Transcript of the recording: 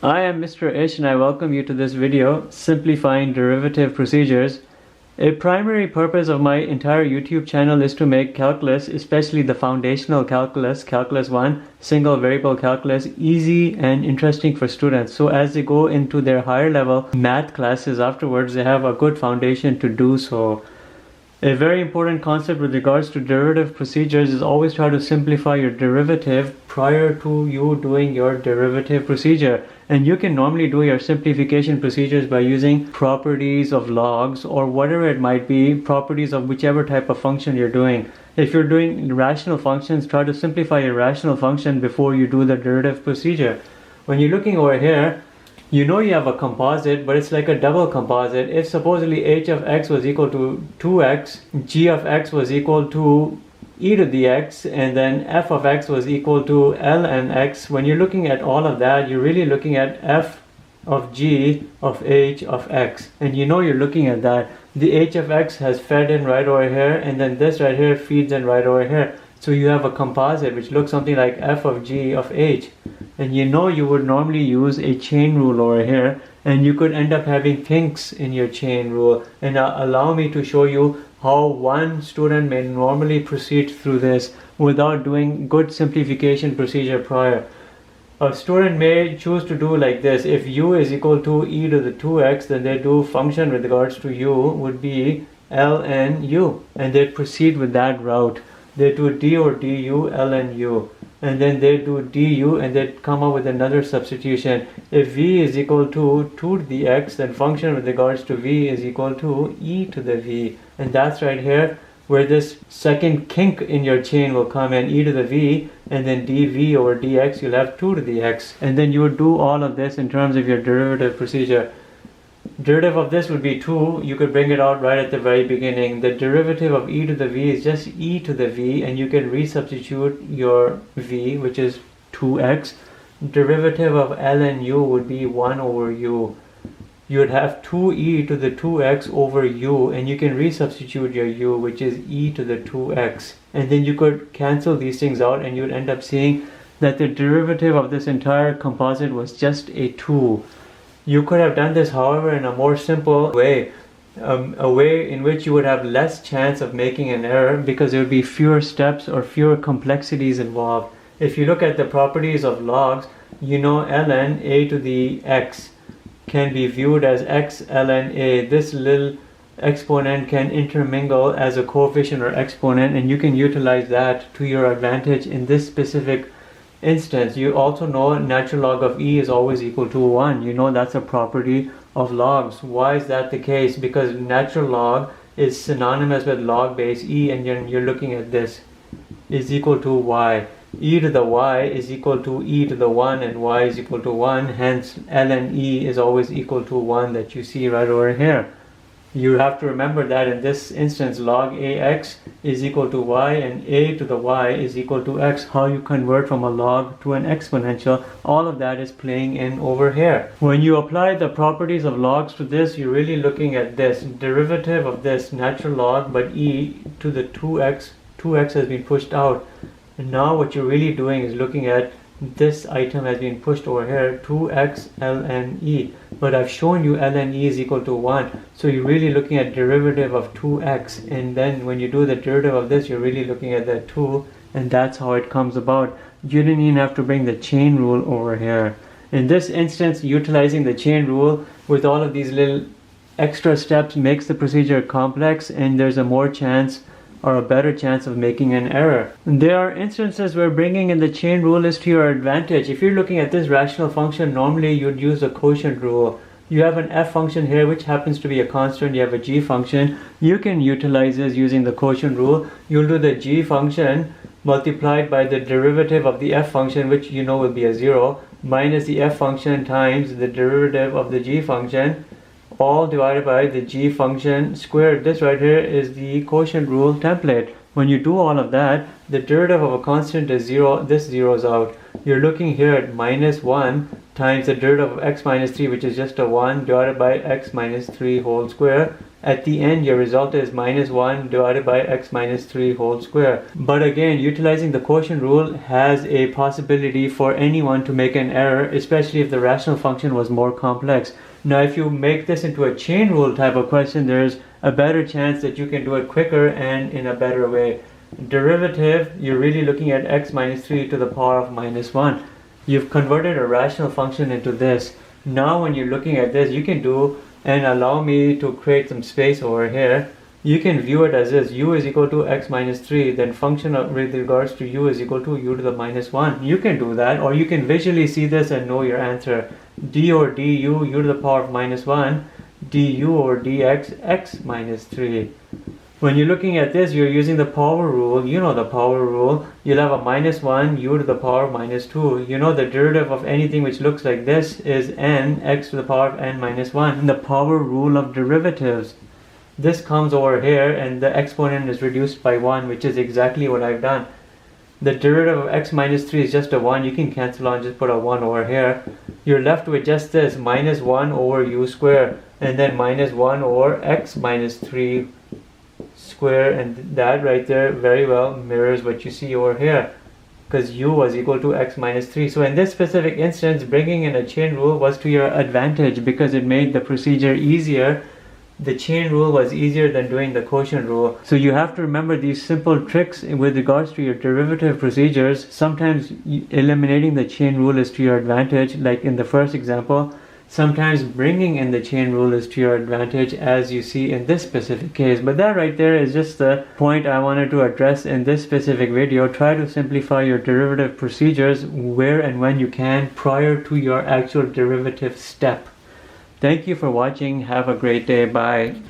I am Mr. Ish and I welcome you to this video, Simplifying Derivative Procedures. A primary purpose of my entire YouTube channel is to make calculus, especially the foundational calculus, Calculus 1, single variable calculus, easy and interesting for students. So as they go into their higher level math classes afterwards, they have a good foundation to do so. A very important concept with regards to derivative procedures is always try to simplify your derivative prior to you doing your derivative procedure. And you can normally do your simplification procedures by using properties of logs or whatever it might be, properties of whichever type of function you're doing. If you're doing rational functions, try to simplify your rational function before you do the derivative procedure. When you're looking over here, you know you have a composite, but it's like a double composite. If supposedly h of x was equal to 2x, g of x was equal to e to the x, and then f of x was equal to ln x, when you're looking at all of that, you're really looking at f of g of h of x. And you know you're looking at that. The h of x has fed in right over here, and then this right here feeds in right over here. So you have a composite which looks something like f of g of h. And you know you would normally use a chain rule over here, and you could end up having kinks in your chain rule. And allow me to show you how one student may normally proceed through this without doing good simplification procedure prior. A student may choose to do like this. If u is equal to e to the 2x, then they do function with regards to u would be ln u, and they proceed with that route. They do d or du ln u, and then they do du, and they come up with another substitution. If v is equal to 2 to the x, then function with regards to v is equal to e to the v. And that's right here where this second kink in your chain will come in, e to the v, and then dv over dx, you'll have 2 to the x. And then you would do all of this in terms of your derivative procedure. Derivative of this would be 2. You could bring it out right at the very beginning. The derivative of e to the v is just e to the v, and you can resubstitute your v, which is 2x. Derivative of ln u would be 1 over u. You would have 2e to the 2x over u, and you can resubstitute your u, which is e to the 2x. And then you could cancel these things out, and you would end up seeing that the derivative of this entire composite was just a 2. You could have done this, however, in a more simple way, a way in which you would have less chance of making an error because there would be fewer steps or fewer complexities involved. If you look at the properties of logs, you know ln a to the x can be viewed as x ln a. This little exponent can intermingle as a coefficient or exponent, and you can utilize that to your advantage in this specific instance. You also know natural log of e is always equal to 1. You know that's a property of logs. Why is that the case? Because natural log is synonymous with log base e, and you're looking at this is equal to y. E to the y is equal to e to the 1, and y is equal to 1. Hence ln e is always equal to 1 that you see right over here. You have to remember that in this instance log ax is equal to y, and a to the y is equal to x. How you convert from a log to an exponential, all of that is playing in over here. When you apply the properties of logs to this, you're really looking at this derivative of this natural log, but e to the 2x has been pushed out. And now what you're really doing is looking at this item has been pushed over here, 2x ln e. But I've shown you ln e is equal to 1. So you're really looking at derivative of 2x. And then when you do the derivative of this, you're really looking at that 2. And that's how it comes about. You didn't even have to bring the chain rule over here. In this instance, utilizing the chain rule with all of these little extra steps makes the procedure complex, and there's a more chance or a better chance of making an error. There are instances where bringing in the chain rule is to your advantage. If you're looking at this rational function, normally you'd use the quotient rule. You have an f function here which happens to be a constant. You have a g function. You can utilize this using the quotient rule. You'll do the g function multiplied by the derivative of the f function, which you know will be a 0, minus the f function times the derivative of the g function, all divided by the g function squared. This right here is the quotient rule template. When you do all of that, the derivative of a constant is 0. This zeroes out. You're looking here at minus 1 times the derivative of x minus 3, which is just a 1, divided by x minus 3 whole square. At the end, your result is minus 1 divided by x minus 3 whole square. But again, utilizing the quotient rule has a possibility for anyone to make an error, especially if the rational function was more complex. Now, if you make this into a chain rule type of question, there's a better chance that you can do it quicker and in a better way. Derivative, you're really looking at x minus 3 to the power of minus 1. You've converted a rational function into this. Now when you're looking at this, you can do, and allow me to create some space over here, you can view it as this: u is equal to x minus 3, then function with regards to u is equal to u to the minus 1. You can do that, or you can visually see this and know your answer. D or du, u to the power of minus 1, du or dx, x minus 3. When you're looking at this, you're using the power rule. You know the power rule. You'll have a minus 1 u to the power of minus 2. You know the derivative of anything which looks like this is n, x to the power of n minus 1. The power rule of derivatives. This comes over here and the exponent is reduced by 1, which is exactly what I've done. The derivative of x minus 3 is just a 1. You can cancel on, just put a 1 over here. You're left with just this, minus 1 over u square, and then minus 1 over x minus 3 square, and that right there very well mirrors what you see over here, because u was equal to x minus 3. So in this specific instance, bringing in a chain rule was to your advantage because it made the procedure easier. The chain rule was easier than doing the quotient rule. So you have to remember these simple tricks with regards to your derivative procedures. Sometimes eliminating the chain rule is to your advantage, like in the first example. Sometimes bringing in the chain rule is to your advantage, as you see in this specific case. But that right there is just the point I wanted to address in this specific video. Try to simplify your derivative procedures where and when you can prior to your actual derivative step. Thank you for watching. Have a great day. Bye.